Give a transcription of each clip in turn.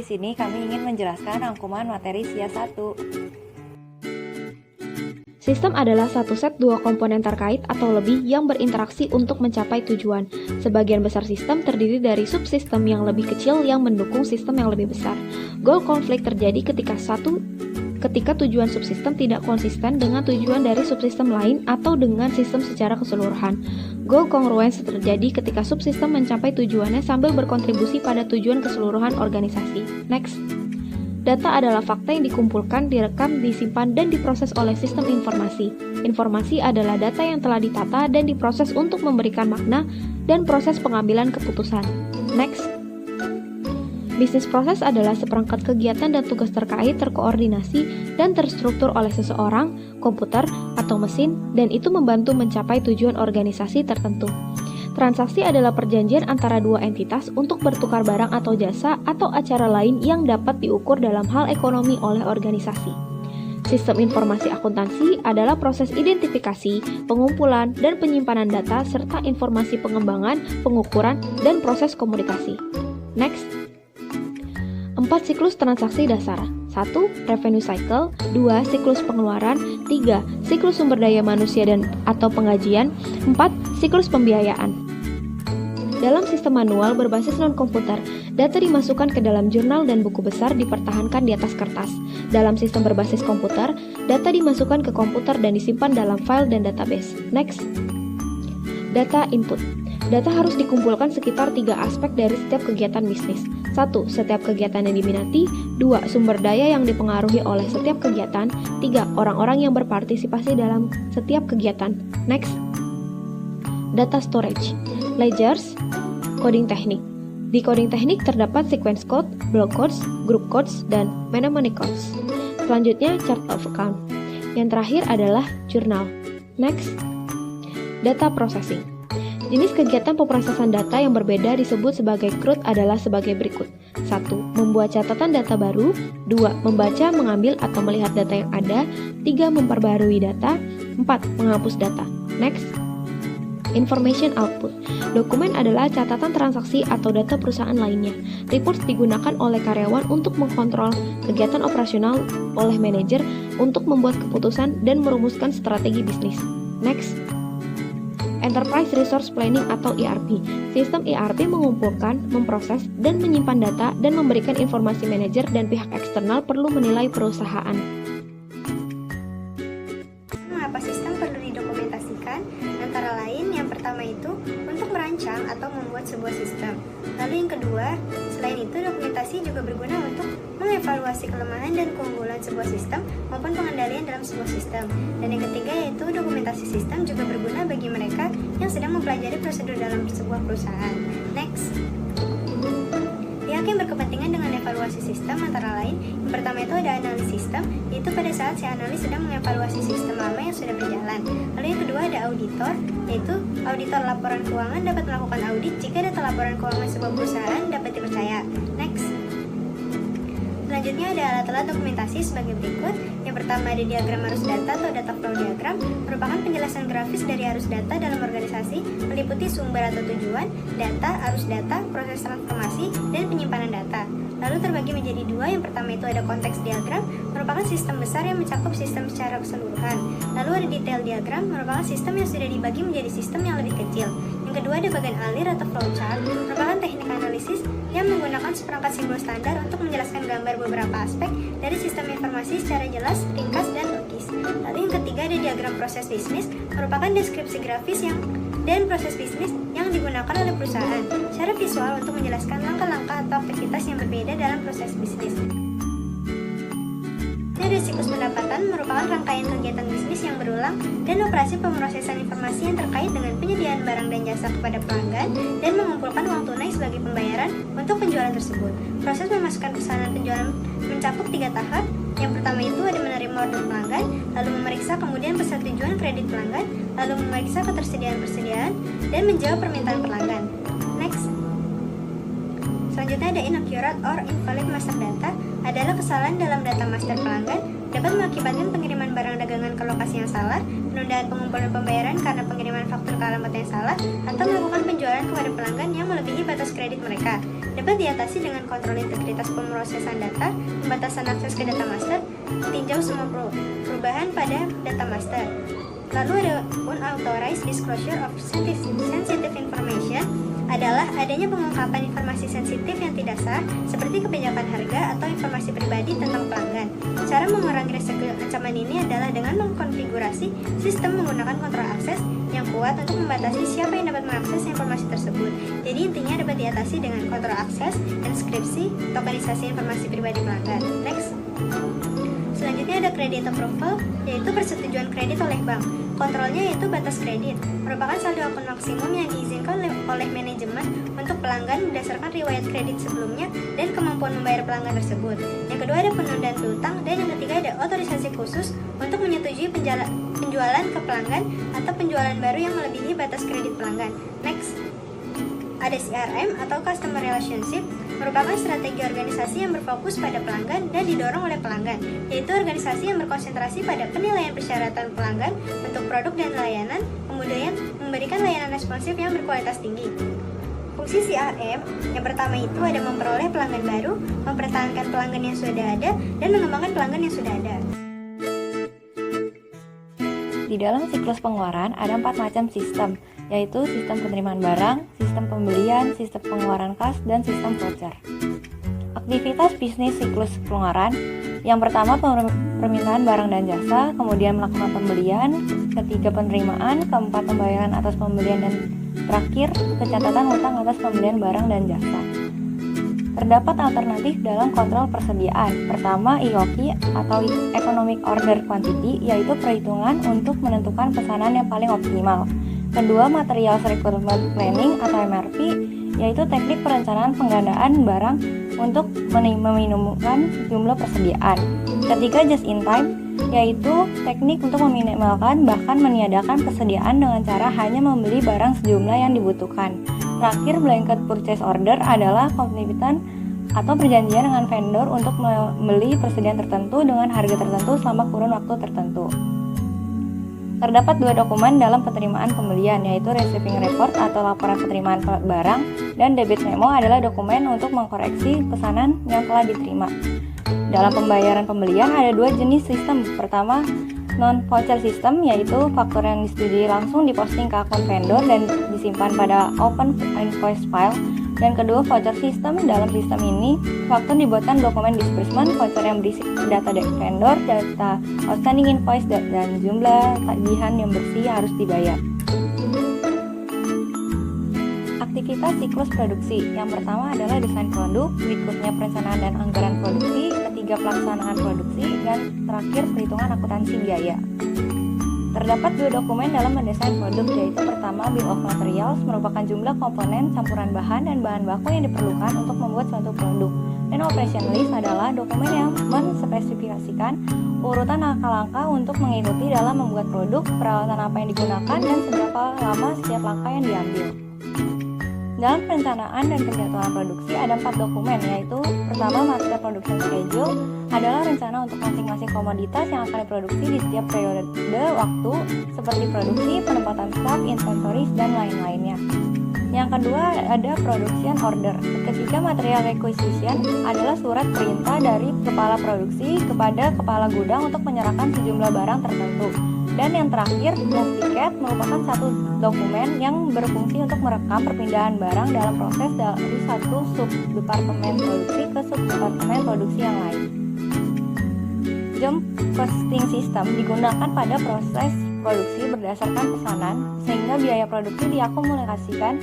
di sini kami ingin menjelaskan rangkuman materi SIA 1. Sistem adalah satu set dua komponen terkait atau lebih yang berinteraksi untuk mencapai tujuan. Sebagian besar sistem terdiri dari subsistem yang lebih kecil yang mendukung sistem yang lebih besar. Goal konflik terjadi ketika tujuan subsistem tidak konsisten dengan tujuan dari subsistem lain atau dengan sistem secara keseluruhan. Goal congruence terjadi ketika subsistem mencapai tujuannya sambil berkontribusi pada tujuan keseluruhan organisasi. Next. Data adalah fakta yang dikumpulkan, direkam, disimpan, dan diproses oleh sistem informasi. Informasi adalah data yang telah ditata dan diproses untuk memberikan makna dan proses pengambilan keputusan. Next. Bisnis proses adalah seperangkat kegiatan dan tugas terkait, terkoordinasi, dan terstruktur oleh seseorang, komputer, atau mesin, dan itu membantu mencapai tujuan organisasi tertentu. Transaksi adalah perjanjian antara dua entitas untuk bertukar barang atau jasa atau acara lain yang dapat diukur dalam hal ekonomi oleh organisasi. Sistem informasi akuntansi adalah proses identifikasi, pengumpulan, dan penyimpanan data serta informasi pengembangan, pengukuran, dan proses komunikasi. Next. 4 siklus transaksi dasar. 1. Revenue cycle. 2. Siklus pengeluaran. 3. Siklus sumber daya manusia atau penggajian. 4. Siklus pembiayaan. Dalam sistem manual berbasis non-komputer, data dimasukkan ke dalam jurnal dan buku besar dipertahankan di atas kertas. Dalam sistem berbasis komputer, data dimasukkan ke komputer dan disimpan dalam file dan database. Next. Data input. Data harus dikumpulkan sekitar 3 aspek dari setiap kegiatan bisnis. 1. Setiap kegiatan yang diminati. 2. Sumber daya yang dipengaruhi oleh setiap kegiatan. 3. Orang-orang yang berpartisipasi dalam setiap kegiatan. Next. Data storage. Ledgers. Coding teknik. Di coding teknik terdapat sequence code, block codes, group codes, dan mnemonic codes. Selanjutnya, chart of account. Yang terakhir adalah jurnal. Next. Data processing. Jenis kegiatan pemrosesan data yang berbeda disebut sebagai CRUD adalah sebagai berikut. 1. Membuat catatan data baru. 2. Membaca, mengambil, atau melihat data yang ada. 3. Memperbarui data. 4. Menghapus data. Next. Information output. Dokumen adalah catatan transaksi atau data perusahaan lainnya. Reports digunakan oleh karyawan untuk mengkontrol kegiatan operasional oleh manajer untuk membuat keputusan dan merumuskan strategi bisnis. Next. Enterprise Resource Planning atau ERP. Sistem ERP mengumpulkan, memproses, dan menyimpan data dan memberikan informasi manajer dan pihak eksternal perlu menilai perusahaan. Mengapa sistem perlu didokumentasikan? Antara lain, yang pertama itu untuk merancang atau membuat sebuah sistem. Lalu yang kedua, selain itu dokumentasi juga berguna untuk mengevaluasi kelemahan dan keunggulan sebuah sistem maupun pengendalian dalam sebuah sistem. Dan yang ketiga yaitu dokumentasi sistem juga berguna bagi mereka yang sedang mempelajari prosedur dalam sebuah perusahaan. Next. Pihak yang berkepentingan dengan evaluasi sistem antara lain, yang pertama itu ada analis sistem, yaitu pada saat si analis sedang mengevaluasi sistem lama yang sudah berjalan. Lalu yang kedua ada auditor, yaitu auditor laporan keuangan dapat melakukan audit jika data laporan keuangan sebuah perusahaan dapat dipercaya. Next. Selanjutnya ada alat-alat dokumentasi sebagai berikut. Yang pertama ada diagram arus data atau data flow diagram, merupakan penjelasan grafis dari arus data dalam organisasi, meliputi sumber atau tujuan, data, arus data, proses transformasi, dan penyimpanan data. Lalu terbagi menjadi dua. Yang pertama itu ada konteks diagram, merupakan sistem besar yang mencakup sistem secara keseluruhan. Lalu ada detail diagram, merupakan sistem yang sudah dibagi menjadi sistem yang lebih kecil. Yang kedua ada bagian alir atau flowchart, merupakan teknik analisis yang menggunakan seperangkat simbol standar untuk menjelaskan gambar beberapa aspek dari sistem informasi secara jelas, ringkas, dan logis. Lalu yang ketiga ada diagram proses bisnis, merupakan deskripsi grafis dan proses bisnis yang digunakan oleh perusahaan secara visual untuk menjelaskan langkah-langkah atau aktivitas yang berbeda dalam proses bisnis. Ada siklus pendapatan, merupakan rangkaian kegiatan bisnis yang berulang dan operasi pemrosesan informasi yang terkait dengan penyediaan barang dan jasa kepada pelanggan dan mengumpulkan uang tunai sebagai pembayaran untuk penjualan tersebut. Proses memasukkan pesanan penjualan mencakup 3 tahap. Yang pertama itu ada menerima order pelanggan, lalu memeriksa kemudian persetujuan kredit pelanggan, lalu memeriksa ketersediaan, dan menjawab permintaan pelanggan. Next. Selanjutnya ada inaccurate or invalid master data, adalah kesalahan dalam data master pelanggan dapat mengakibatkan pengiriman barang dagangan ke lokasi yang salah, penundaan pengumpulan pembayaran karena pengiriman faktur ke alamat yang salah, atau melakukan penjualan kepada pelanggan yang melebihi batas kredit mereka. Dapat diatasi dengan kontrol integritas pemrosesan data, pembatasan akses ke data master, tinjau semua perubahan pada data master. Lalu ada unauthorized disclosure of sensitive information, adalah adanya pengungkapan informasi sensitif yang tidak sah seperti kebijakan harga atau informasi pribadi tentang pelanggan. Cara mengurangi risiko ancaman ini adalah dengan mengkonfigurasi sistem menggunakan kontrol akses yang kuat untuk membatasi siapa yang dapat mengakses informasi tersebut. Jadi intinya dapat diatasi dengan kontrol akses, enkripsi, tokenisasi informasi pribadi pelanggan. Next. Selanjutnya ada credit approval, yaitu persetujuan kredit oleh bank. Kontrolnya yaitu batas kredit, merupakan saldo akun maksimum yang diizinkan oleh manajemen untuk pelanggan berdasarkan riwayat kredit sebelumnya dan kemampuan membayar pelanggan tersebut. Yang kedua ada penundaan piutang, dan yang ketiga ada otorisasi khusus untuk menyetujui penjualan ke pelanggan atau penjualan baru yang melebihi batas kredit pelanggan. Next. Ada CRM atau Customer Relationship, merupakan strategi organisasi yang berfokus pada pelanggan dan didorong oleh pelanggan, yaitu organisasi yang berkonsentrasi pada penilaian persyaratan pelanggan untuk produk dan layanan, kemudian memberikan layanan responsif yang berkualitas tinggi. Fungsi CRM yang pertama itu ada memperoleh pelanggan baru, mempertahankan pelanggan yang sudah ada, dan mengembangkan pelanggan yang sudah ada. Di dalam siklus pengeluaran ada 4 macam sistem, yaitu sistem penerimaan barang, sistem pembelian, sistem pengeluaran kas, dan sistem voucher. Aktivitas bisnis siklus pengeluaran, yang pertama permintaan barang dan jasa, kemudian melakukan pembelian, ketiga penerimaan, keempat pembayaran atas pembelian, dan terakhir pencatatan hutang atas pembelian barang dan jasa. Terdapat alternatif dalam kontrol persediaan. Pertama, EOQ atau Economic Order Quantity, yaitu perhitungan untuk menentukan pesanan yang paling optimal. Kedua, Materials Requirement Planning atau MRP, yaitu teknik perencanaan penggandaan barang untuk meminimumkan jumlah persediaan. Ketiga, Just in Time, yaitu teknik untuk meminimalkan bahkan meniadakan persediaan dengan cara hanya membeli barang sejumlah yang dibutuhkan. Terakhir, Blanket Purchase Order adalah komitmen atau perjanjian dengan vendor untuk membeli persediaan tertentu dengan harga tertentu selama kurun waktu tertentu. Terdapat 2 dokumen dalam penerimaan pembelian, yaitu Receiving Report atau laporan penerimaan barang, dan Debit Memo adalah dokumen untuk mengkoreksi pesanan yang telah diterima. Dalam pembayaran pembelian ada 2 jenis sistem. Pertama, non-voucher system, yaitu faktur yang disetujui langsung diposting ke akun vendor dan disimpan pada open invoice file. Dan kedua, voucher system. Dalam sistem ini, faktur dibuatkan dokumen disbursement, voucher yang berisi data vendor, data outstanding invoice, dan jumlah tagihan yang bersih harus dibayar. Aktivitas siklus produksi. Yang pertama adalah desain produk, berikutnya perencanaan dan anggaran produksi, ketiga pelaksanaan produksi, dan terakhir perhitungan akuntansi biaya. Terdapat 2 dokumen dalam mendesain produk, yaitu pertama Bill of Materials, merupakan jumlah komponen, campuran bahan, dan bahan baku yang diperlukan untuk membuat suatu produk. Dan Operation List adalah dokumen yang menspesifikasikan urutan langkah-langkah untuk mengikuti dalam membuat produk, peralatan apa yang digunakan, dan seberapa lama setiap langkah yang diambil. Dalam perencanaan dan penjadwalan produksi ada 4 dokumen, yaitu pertama Master Production Schedule adalah rencana untuk masing-masing komoditas yang akan diproduksi di setiap periode waktu seperti produksi, penempatan stok, inventories, dan lain-lainnya. Yang kedua ada Production Order. Ketiga, Material Requisition adalah surat perintah dari kepala produksi kepada kepala gudang untuk menyerahkan sejumlah barang tertentu. Dan yang terakhir, Move Ticket merupakan satu dokumen yang berfungsi untuk merekam perpindahan barang dalam proses dari satu subdepartemen produksi ke subdepartemen produksi yang lain. Job Costing System digunakan pada proses produksi berdasarkan pesanan, sehingga biaya produksi diakumulasikan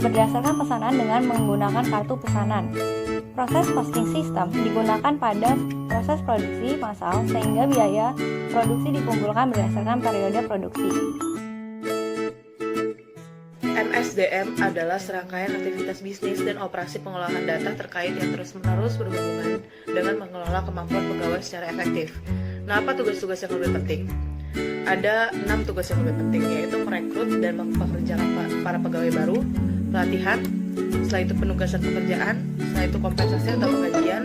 berdasarkan pesanan dengan menggunakan kartu pesanan. Proses costing system digunakan pada proses produksi massal, sehingga biaya produksi dikumpulkan berdasarkan periode produksi. MSDM adalah serangkaian aktivitas bisnis dan operasi pengolahan data terkait yang terus-menerus berhubungan dengan mengelola kemampuan pegawai secara efektif. Nah, apa tugas-tugas yang lebih penting? Ada 6 tugas yang lebih penting, yaitu merekrut dan mempekerjakan para pegawai baru, pelatihan, setelah itu penugasan pekerjaan, setelah itu kompensasi atau penggajian,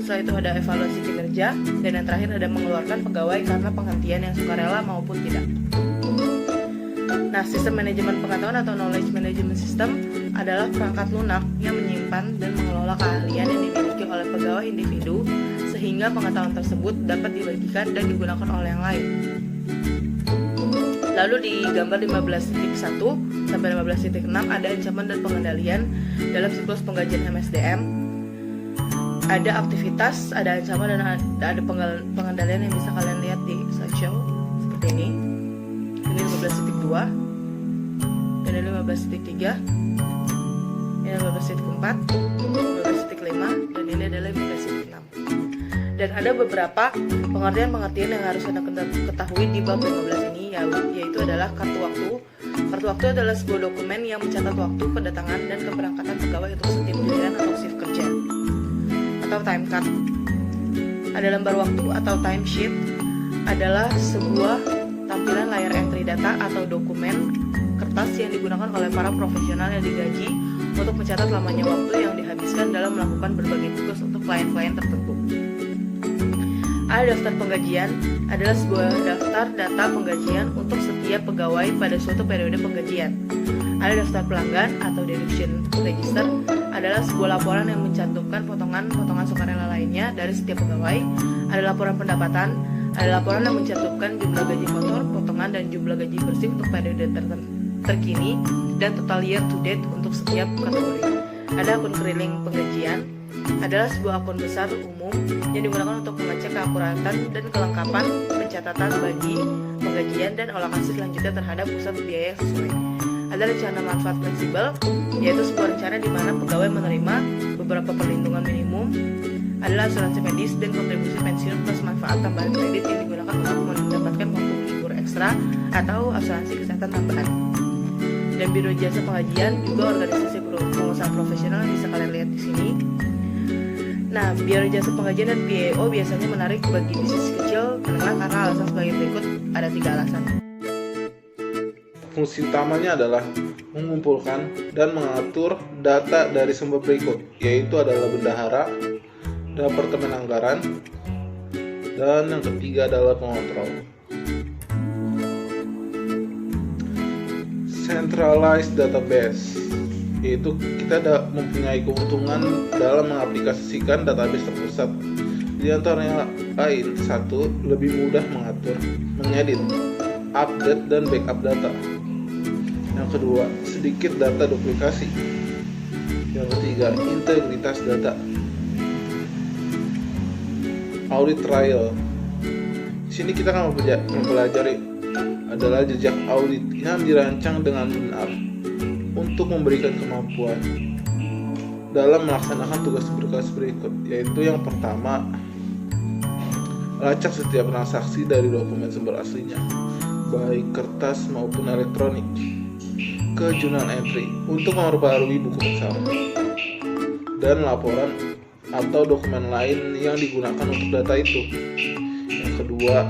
setelah itu ada evaluasi kinerja, dan yang terakhir ada mengeluarkan pegawai karena penghentian yang sukarela maupun tidak. Nah, sistem manajemen pengetahuan atau knowledge management system adalah perangkat lunak yang menyimpan dan mengelola keahlian yang dimiliki oleh pegawai individu sehingga pengetahuan tersebut dapat dibagikan dan digunakan oleh yang lain. Lalu di gambar 15.1 sampai 15.6 ada ancaman dan pengendalian dalam siklus penggajian MSDM. Ada aktivitas, ada ancaman, dan ada pengendalian yang bisa kalian lihat di slideshow seperti ini. Ini 15.2, ini 15.3, ini 15.4, 15.5, dan ini adalah 15.6. Dan ada beberapa pengertian-pengertian yang harus Anda ketahui di bab 15 ini, yaitu adalah kartu waktu. Kartu waktu adalah sebuah dokumen yang mencatat waktu kedatangan dan keberangkatan pegawai untuk setiap giliran atau shift kerja, atau time card. Ada lembar waktu atau time sheet, adalah sebuah tampilan layar entry data atau dokumen kertas yang digunakan oleh para profesional yang digaji untuk mencatat lamanya waktu yang dihabiskan dalam melakukan berbagai tugas untuk klien-klien tertentu. Ada daftar penggajian, adalah sebuah daftar data penggajian untuk setiap pegawai pada suatu periode penggajian. Ada daftar pelanggan atau deduction register, adalah sebuah laporan yang mencantumkan potongan-potongan sukarela lainnya dari setiap pegawai. Ada laporan pendapatan, ada laporan yang mencantumkan jumlah gaji kotor, potongan, dan jumlah gaji bersih untuk periode terkini dan total year to date untuk setiap kategori. Ada akun keliling penggajian, adalah sebuah akun besar umum yang digunakan untuk mengecek keakuratan dan kelengkapan pencatatan bagi penggajian dan alokasi selanjutnya terhadap pusat biaya yang sesuai. Ada rencana manfaat fleksibel, yaitu sebuah rencana di mana pegawai menerima beberapa perlindungan minimum, adalah asuransi medis dan kontribusi pensiun plus manfaat tambahan kredit yang digunakan untuk mendapatkan waktu libur ekstra atau asuransi kesehatan tambahan. Dan biro jasa penggajian juga organisasi pengusaha profesional yang bisa kalian lihat di sini. Nah, biro jasa penggajian dan BAO biasanya menarik bagi bisnis kecil menengah karena alasan sebagai berikut. Ada 3 alasan. Fungsi utamanya adalah mengumpulkan dan mengatur data dari sumber berikut, yaitu adalah bendahara, departemen anggaran, dan yang ketiga adalah pengontrol. Centralized database, yaitu kita mempunyai keuntungan dalam mengaplikasikan database terpusat. Di antaranya lain, 1. Lebih mudah mengatur, mengedit, update, dan backup data. Yang kedua, sedikit data duplikasi. Yang ketiga, integritas data. Audit trail. Di sini kita akan mempelajari adalah jejak audit yang dirancang dengan benar untuk memberikan kemampuan dalam melaksanakan tugas-tugas berikut, yaitu yang pertama, lacak setiap transaksi dari dokumen sumber aslinya, baik kertas maupun elektronik, ke journal entry untuk memperbarui buku besar, dan laporan atau dokumen lain yang digunakan untuk data itu. Yang kedua,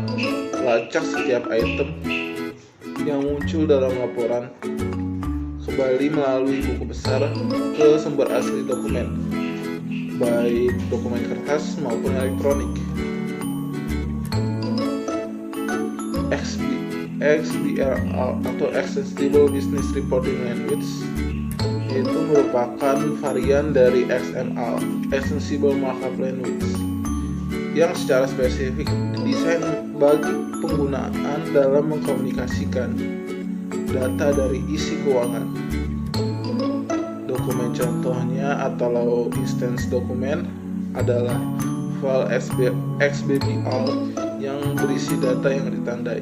lacak setiap item yang muncul dalam laporan kembali melalui buku besar ke sumber asli dokumen, baik dokumen kertas maupun elektronik. XBRL atau Extensible Business Reporting Language, yaitu merupakan varian dari XML, Extensible Markup Language, yang secara spesifik didesain bagi penggunaan dalam mengkomunikasikan data dari isi keuangan. Dokumen contohnya atau instance dokumen adalah file XBRL yang berisi data yang ditandai.